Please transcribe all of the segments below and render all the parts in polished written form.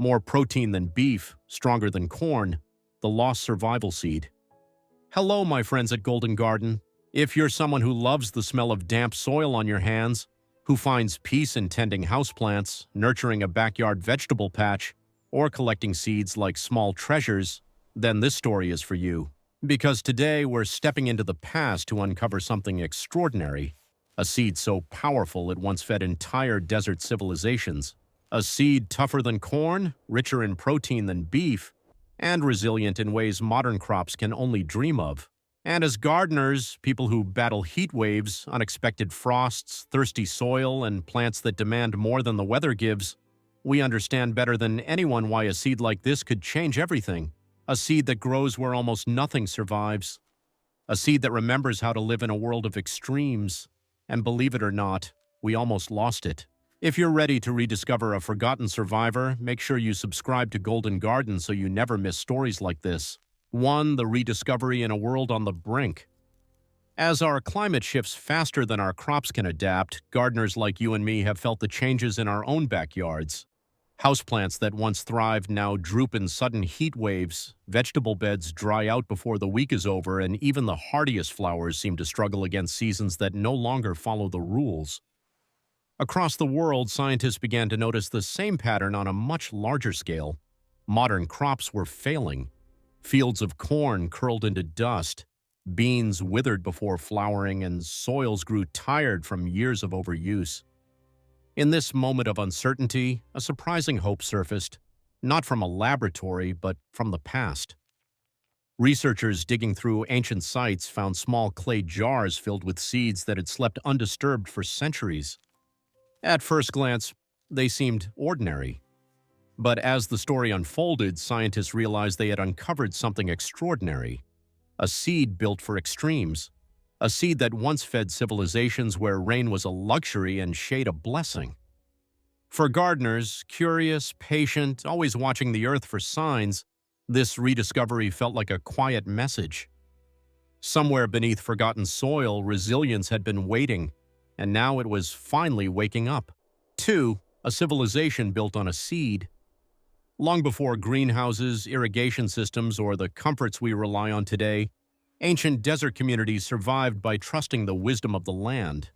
More protein than beef, stronger than corn, the lost survival seed. Hello, my friends at Golden Garden. If you're someone who loves the smell of damp soil on your hands, who finds peace in tending houseplants, nurturing a backyard vegetable patch, or collecting seeds like small treasures, then this story is for you. Because today we're stepping into the past to uncover something extraordinary, a seed so powerful it once fed entire desert civilizations, a seed tougher than corn, richer in protein than beef, and resilient in ways modern crops can only dream of. And as gardeners, people who battle heat waves, unexpected frosts, thirsty soil, and plants that demand more than the weather gives, we understand better than anyone why a seed like this could change everything. A seed that grows where almost nothing survives. A seed that remembers how to live in a world of extremes. And believe it or not, we almost lost it. If you're ready to rediscover a forgotten survivor, make sure you subscribe to Golden Garden so you never miss stories like this. 1. The rediscovery in a world on the brink. As our climate shifts faster than our crops can adapt, gardeners like you and me have felt the changes in our own backyards. Houseplants that once thrived now droop in sudden heat waves, vegetable beds dry out before the week is over, and even the hardiest flowers seem to struggle against seasons that no longer follow the rules. Across the world, scientists began to notice the same pattern on a much larger scale. Modern crops were failing. Fields of corn curled into dust, beans withered before flowering, and soils grew tired from years of overuse. In this moment of uncertainty, a surprising hope surfaced, not from a laboratory, but from the past. Researchers digging through ancient sites found small clay jars filled with seeds that had slept undisturbed for centuries. At first glance, they seemed ordinary. But as the story unfolded, scientists realized they had uncovered something extraordinary. A seed built for extremes. A seed that once fed civilizations where rain was a luxury and shade a blessing. For gardeners, curious, patient, always watching the earth for signs, this rediscovery felt like a quiet message. Somewhere beneath forgotten soil, resilience had been waiting, and now it was finally waking up. 2. A civilization built on a seed. Long before greenhouses, irrigation systems, or the comforts we rely on today, ancient desert communities survived by trusting the wisdom of the land.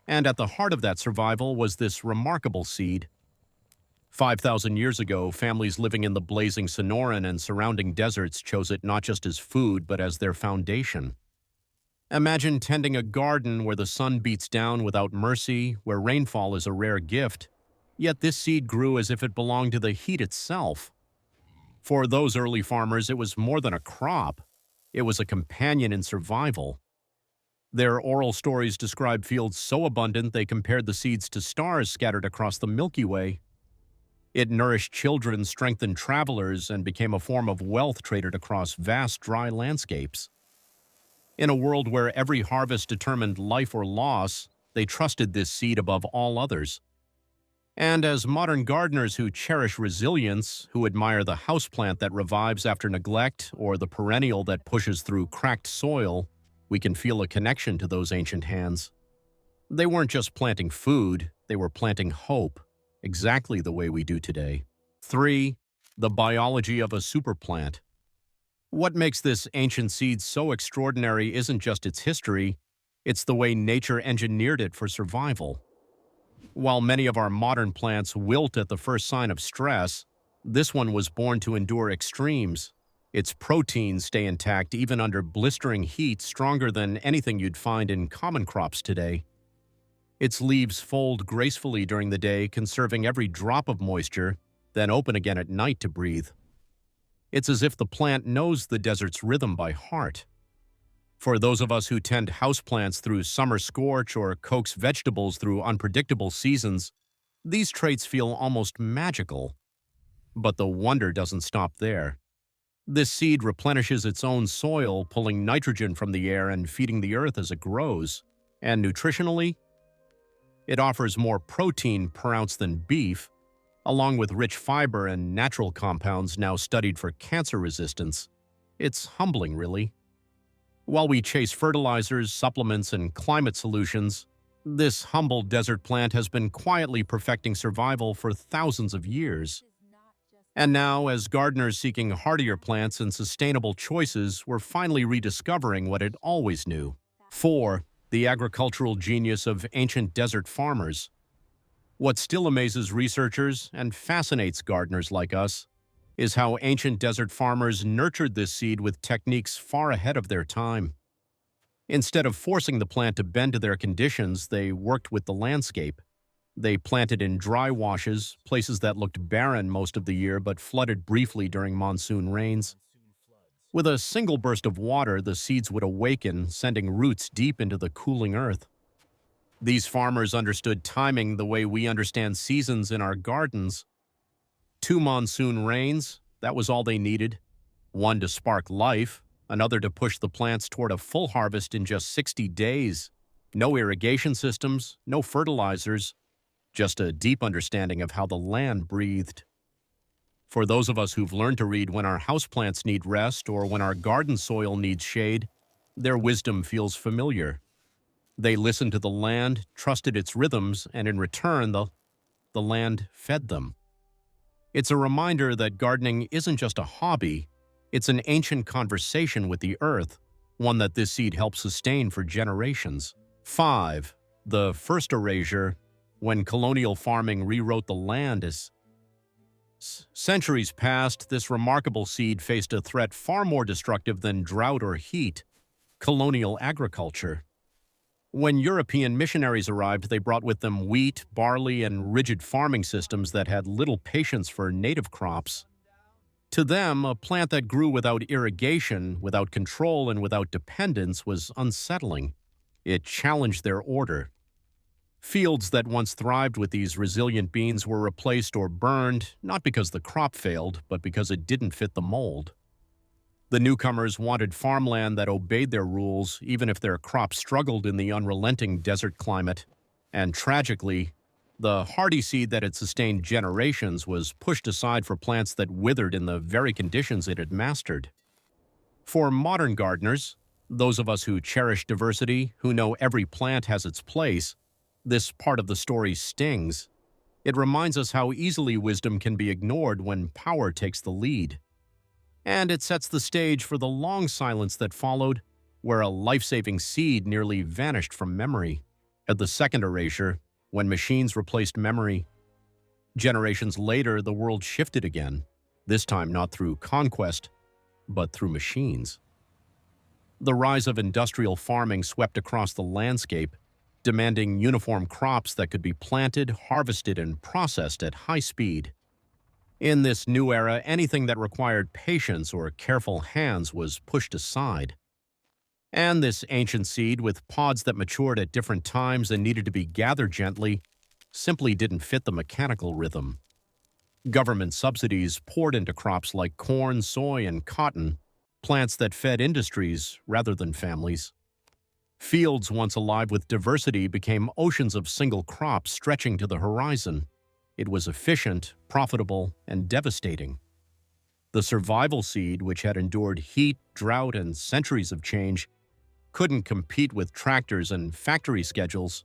And at the heart of that survival was this remarkable seed. 5,000 years ago, families living in the blazing Sonoran and surrounding deserts chose it not just as food, but as their foundation. Imagine tending a garden where the sun beats down without mercy, where rainfall is a rare gift. Yet this seed grew as if it belonged to the heat itself. For those early farmers, it was more than a crop. It was a companion in survival. Their oral stories describe fields so abundant they compared the seeds to stars scattered across the Milky Way. It nourished children, strengthened travelers, and became a form of wealth traded across vast dry landscapes. In a world where every harvest determined life or loss, they trusted this seed above all others. And as modern gardeners who cherish resilience, who admire the houseplant that revives after neglect or the perennial that pushes through cracked soil, we can feel a connection to those ancient hands. They weren't just planting food, they were planting hope, exactly the way we do today. 3. The biology of a superplant. What makes this ancient seed so extraordinary isn't just its history, it's the way nature engineered it for survival. While many of our modern plants wilt at the first sign of stress, this one was born to endure extremes. Its proteins stay intact even under blistering heat, stronger than anything you'd find in common crops today. Its leaves fold gracefully during the day, conserving every drop of moisture, then open again at night to breathe. It's as if the plant knows the desert's rhythm by heart. For those of us who tend houseplants through summer scorch or coax vegetables through unpredictable seasons, these traits feel almost magical. But the wonder doesn't stop there. This seed replenishes its own soil, pulling nitrogen from the air and feeding the earth as it grows. And nutritionally, it offers more protein per ounce than beef, along with rich fiber and natural compounds now studied for cancer resistance. It's humbling, really. While we chase fertilizers, supplements, and climate solutions, this humble desert plant has been quietly perfecting survival for thousands of years. And now, as gardeners seeking hardier plants and sustainable choices, we're finally rediscovering what it always knew. 4. The agricultural genius of ancient desert farmers. What still amazes researchers and fascinates gardeners like us is how ancient desert farmers nurtured this seed with techniques far ahead of their time. Instead of forcing the plant to bend to their conditions, they worked with the landscape. They planted in dry washes, places that looked barren most of the year but flooded briefly during monsoon rains. With a single burst of water, the seeds would awaken, sending roots deep into the cooling earth. These farmers understood timing the way we understand seasons in our gardens. 2 monsoon rains, that was all they needed. One to spark life, another to push the plants toward a full harvest in just 60 days. No irrigation systems, no fertilizers, just a deep understanding of how the land breathed. For those of us who've learned to read when our houseplants need rest or when our garden soil needs shade, their wisdom feels familiar. They listened to the land, trusted its rhythms, and in return, the land fed them. It's a reminder that gardening isn't just a hobby, it's an ancient conversation with the earth, one that this seed helped sustain for generations. 5. The first erasure, when colonial farming rewrote the land. As centuries passed, this remarkable seed faced a threat far more destructive than drought or heat: colonial agriculture. When European missionaries arrived, they brought with them wheat, barley, and rigid farming systems that had little patience for native crops. To them, a plant that grew without irrigation, without control, and without dependence was unsettling. It challenged their order. Fields that once thrived with these resilient beans were replaced or burned, not because the crop failed, but because it didn't fit the mold. The newcomers wanted farmland that obeyed their rules, even if their crops struggled in the unrelenting desert climate. And tragically, the hardy seed that had sustained generations was pushed aside for plants that withered in the very conditions it had mastered. For modern gardeners, those of us who cherish diversity, who know every plant has its place, this part of the story stings. It reminds us how easily wisdom can be ignored when power takes the lead. And it sets the stage for the long silence that followed, where a life-saving seed nearly vanished from memory. At the second erasure, when machines replaced memory, generations later the world shifted again, this time not through conquest, but through machines. The rise of industrial farming swept across the landscape, demanding uniform crops that could be planted, harvested, and processed at high speed. In this new era, anything that required patience or careful hands was pushed aside. And this ancient seed, with pods that matured at different times and needed to be gathered gently, simply didn't fit the mechanical rhythm. Government subsidies poured into crops like corn, soy, and cotton, plants that fed industries rather than families. Fields once alive with diversity became oceans of single crops stretching to the horizon. It was efficient, profitable, and devastating. The survival seed, which had endured heat, drought, and centuries of change, couldn't compete with tractors and factory schedules.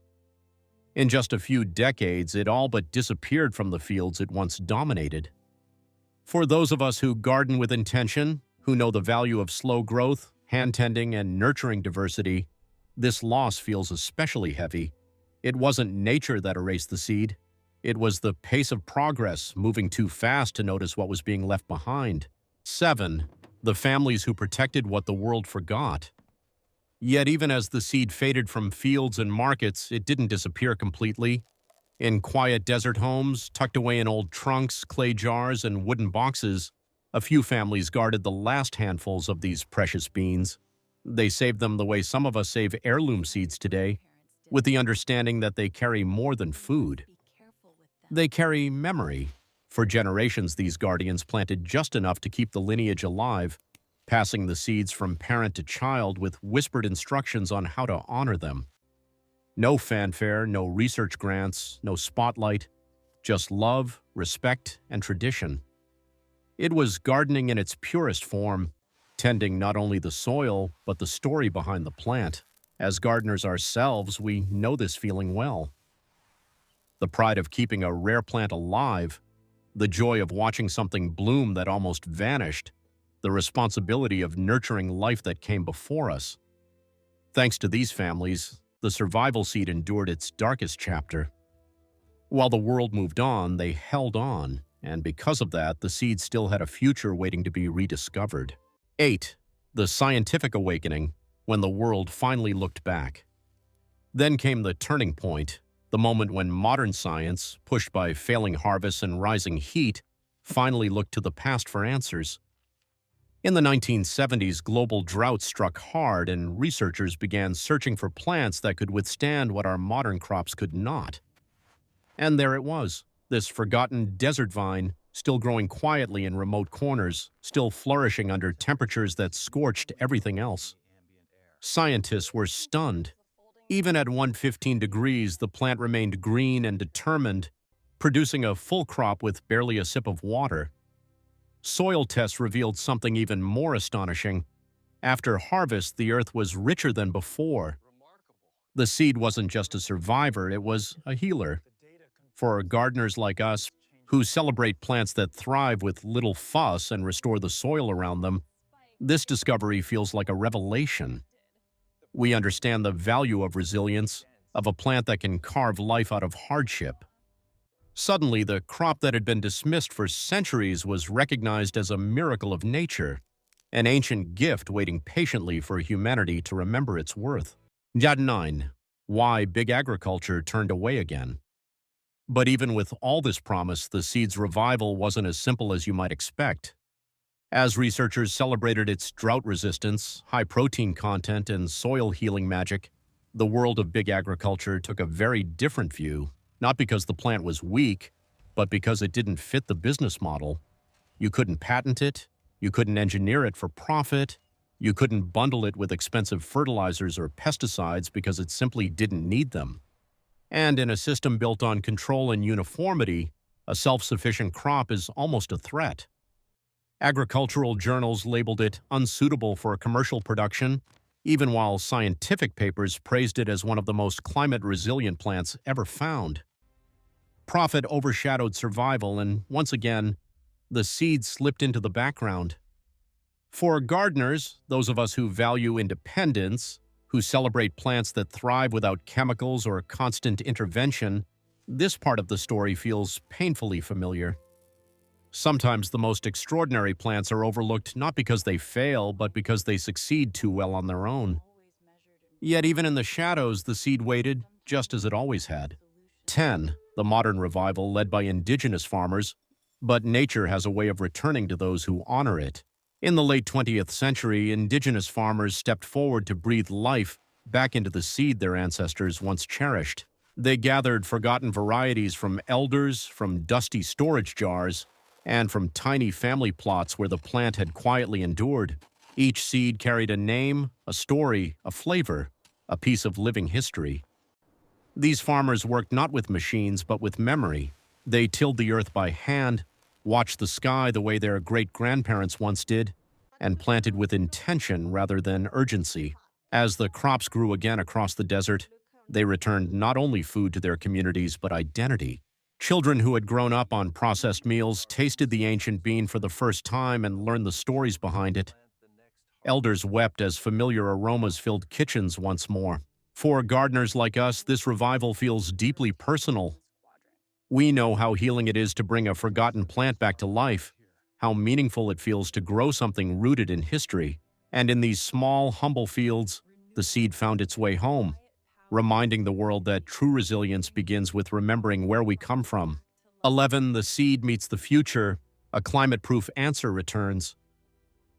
In just a few decades, it all but disappeared from the fields it once dominated. For those of us who garden with intention, who know the value of slow growth, hand-tending, and nurturing diversity, this loss feels especially heavy. It wasn't nature that erased the seed. It was the pace of progress, moving too fast to notice what was being left behind. 7. The families who protected what the world forgot. Yet even as the seed faded from fields and markets, it didn't disappear completely. In quiet desert homes, tucked away in old trunks, clay jars, and wooden boxes, a few families guarded the last handfuls of these precious beans. They saved them the way some of us save heirloom seeds today, with the understanding that they carry more than food. They carry memory. For generations, these guardians planted just enough to keep the lineage alive, passing the seeds from parent to child with whispered instructions on how to honor them. No fanfare, no research grants, no spotlight, just love, respect, and tradition. It was gardening in its purest form, tending not only the soil, but the story behind the plant. As gardeners ourselves, we know this feeling well. The pride of keeping a rare plant alive, the joy of watching something bloom that almost vanished, the responsibility of nurturing life that came before us. Thanks to these families, the survival seed endured its darkest chapter. While the world moved on, they held on, and because of that, the seed still had a future waiting to be rediscovered. 8. The scientific awakening, when the world finally looked back. Then came the turning point, the moment when modern science, pushed by failing harvests and rising heat, finally looked to the past for answers. In the 1970s, global drought struck hard, and researchers began searching for plants that could withstand what our modern crops could not. And there it was, this forgotten desert vine, still growing quietly in remote corners, still flourishing under temperatures that scorched everything else. Scientists were stunned. Even at 115 degrees, the plant remained green and determined, producing a full crop with barely a sip of water. Soil tests revealed something even more astonishing. After harvest, the earth was richer than before. The seed wasn't just a survivor, it was a healer. For gardeners like us, who celebrate plants that thrive with little fuss and restore the soil around them, this discovery feels like a revelation. We understand the value of resilience, of a plant that can carve life out of hardship. Suddenly, the crop that had been dismissed for centuries was recognized as a miracle of nature, an ancient gift waiting patiently for humanity to remember its worth. 9. Why big agriculture turned away again. But even with all this promise, the seed's revival wasn't as simple as you might expect. As researchers celebrated its drought resistance, high protein content, and soil healing magic, the world of big agriculture took a very different view, not because the plant was weak, but because it didn't fit the business model. You couldn't patent it, you couldn't engineer it for profit, you couldn't bundle it with expensive fertilizers or pesticides because it simply didn't need them. And in a system built on control and uniformity, a self-sufficient crop is almost a threat. Agricultural journals labeled it unsuitable for commercial production, even while scientific papers praised it as one of the most climate-resilient plants ever found. Profit overshadowed survival, and once again, the seed slipped into the background. For gardeners, those of us who value independence, who celebrate plants that thrive without chemicals or constant intervention, this part of the story feels painfully familiar. Sometimes the most extraordinary plants are overlooked not because they fail, but because they succeed too well on their own. Yet even in the shadows, the seed waited, just as it always had. 10. The modern revival led by indigenous farmers, but nature has a way of returning to those who honor it. In the late 20th century, indigenous farmers stepped forward to breathe life back into the seed their ancestors once cherished. They gathered forgotten varieties from elders, from dusty storage jars, and from tiny family plots where the plant had quietly endured. Each seed carried a name, a story, a flavor, a piece of living history. These farmers worked not with machines, but with memory. They tilled the earth by hand, watched the sky the way their great-grandparents once did, and planted with intention rather than urgency. As the crops grew again across the desert, they returned not only food to their communities, but identity. Children who had grown up on processed meals tasted the ancient bean for the first time and learned the stories behind it. Elders wept as familiar aromas filled kitchens once more. For gardeners like us, this revival feels deeply personal. We know how healing it is to bring a forgotten plant back to life, how meaningful it feels to grow something rooted in history. And in these small, humble fields, the seed found its way home, reminding the world that true resilience begins with remembering where we come from. 11. The seed meets the future, a climate-proof answer returns.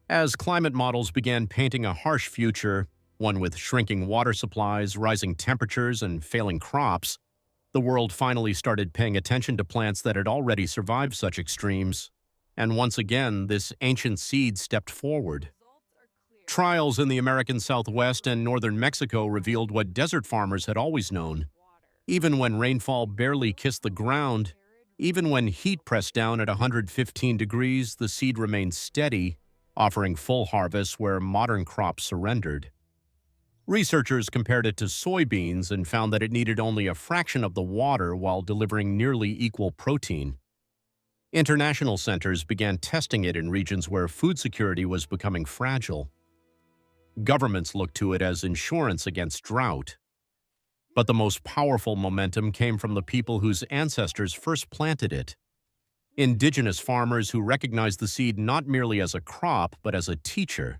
As climate models began painting a harsh future, one with shrinking water supplies, rising temperatures, and failing crops, the world finally started paying attention to plants that had already survived such extremes. And once again, this ancient seed stepped forward. Trials in the American Southwest and northern Mexico revealed what desert farmers had always known. Even when rainfall barely kissed the ground, even when heat pressed down at 115 degrees, the seed remained steady, offering full harvests where modern crops surrendered. Researchers compared it to soybeans and found that it needed only a fraction of the water while delivering nearly equal protein. International centers began testing it in regions where food security was becoming fragile. Governments looked to it as insurance against drought. But the most powerful momentum came from the people whose ancestors first planted it. Indigenous farmers who recognized the seed not merely as a crop, but as a teacher.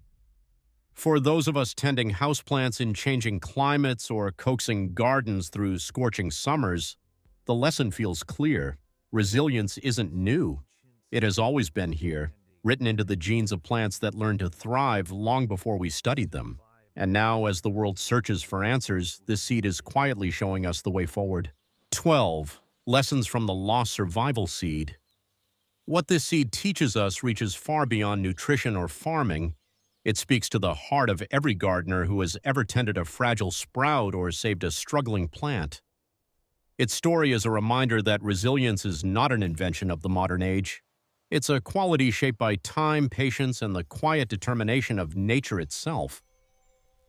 For those of us tending houseplants in changing climates or coaxing gardens through scorching summers, the lesson feels clear. Resilience isn't new. It has always been here, written into the genes of plants that learned to thrive long before we studied them. And now, as the world searches for answers, this seed is quietly showing us the way forward. 12. Lessons from the lost survival seed. What this seed teaches us reaches far beyond nutrition or farming. It speaks to the heart of every gardener who has ever tended a fragile sprout or saved a struggling plant. Its story is a reminder that resilience is not an invention of the modern age. It's a quality shaped by time, patience, and the quiet determination of nature itself.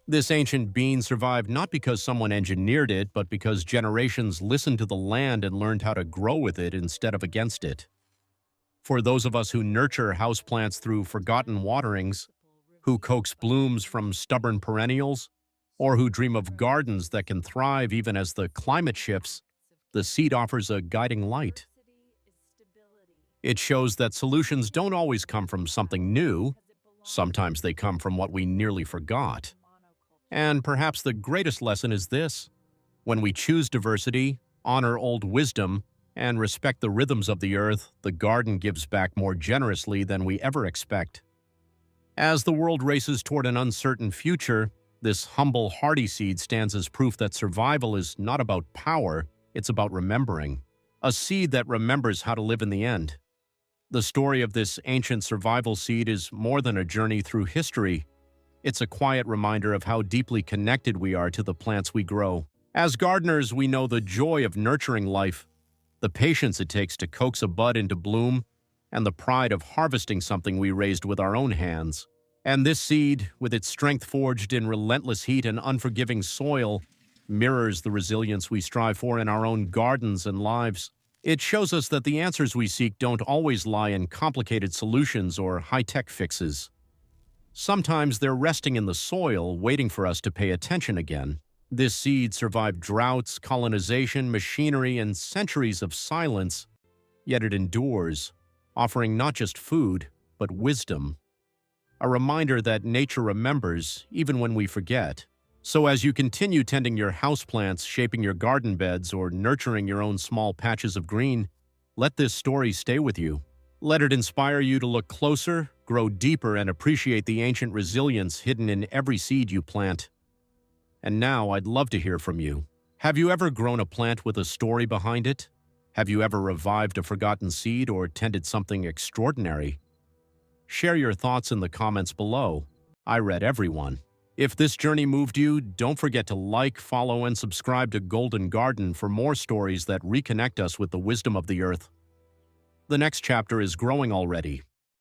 This ancient bean survived not because someone engineered it, but because generations listened to the land and learned how to grow with it instead of against it. For those of us who nurture houseplants through forgotten waterings, who coax blooms from stubborn perennials, or who dream of gardens that can thrive even as the climate shifts, the seed offers a guiding light. It shows that solutions don't always come from something new. Sometimes they come from what we nearly forgot. And perhaps the greatest lesson is this: when we choose diversity, honor old wisdom, and respect the rhythms of the earth, the garden gives back more generously than we ever expect. As the world races toward an uncertain future, this humble, hardy seed stands as proof that survival is not about power, it's about remembering. A seed that remembers how to live in the end. The story of this ancient survival seed is more than a journey through history. It's a quiet reminder of how deeply connected we are to the plants we grow. As gardeners, we know the joy of nurturing life, the patience it takes to coax a bud into bloom, and the pride of harvesting something we raised with our own hands. And this seed, with its strength forged in relentless heat and unforgiving soil, mirrors the resilience we strive for in our own gardens and lives. It shows us that the answers we seek don't always lie in complicated solutions or high-tech fixes. Sometimes they're resting in the soil, waiting for us to pay attention again. This seed survived droughts, colonization, machinery, and centuries of silence, yet it endures, offering not just food, but wisdom. A reminder that nature remembers, even when we forget. So as you continue tending your houseplants, shaping your garden beds, or nurturing your own small patches of green, let this story stay with you. Let it inspire you to look closer, grow deeper, and appreciate the ancient resilience hidden in every seed you plant. And now I'd love to hear from you. Have you ever grown a plant with a story behind it? Have you ever revived a forgotten seed or tended something extraordinary? Share your thoughts in the comments below. I read every one. If this journey moved you, don't forget to like, follow, and subscribe to Golden Garden for more stories that reconnect us with the wisdom of the earth. The next chapter is growing already.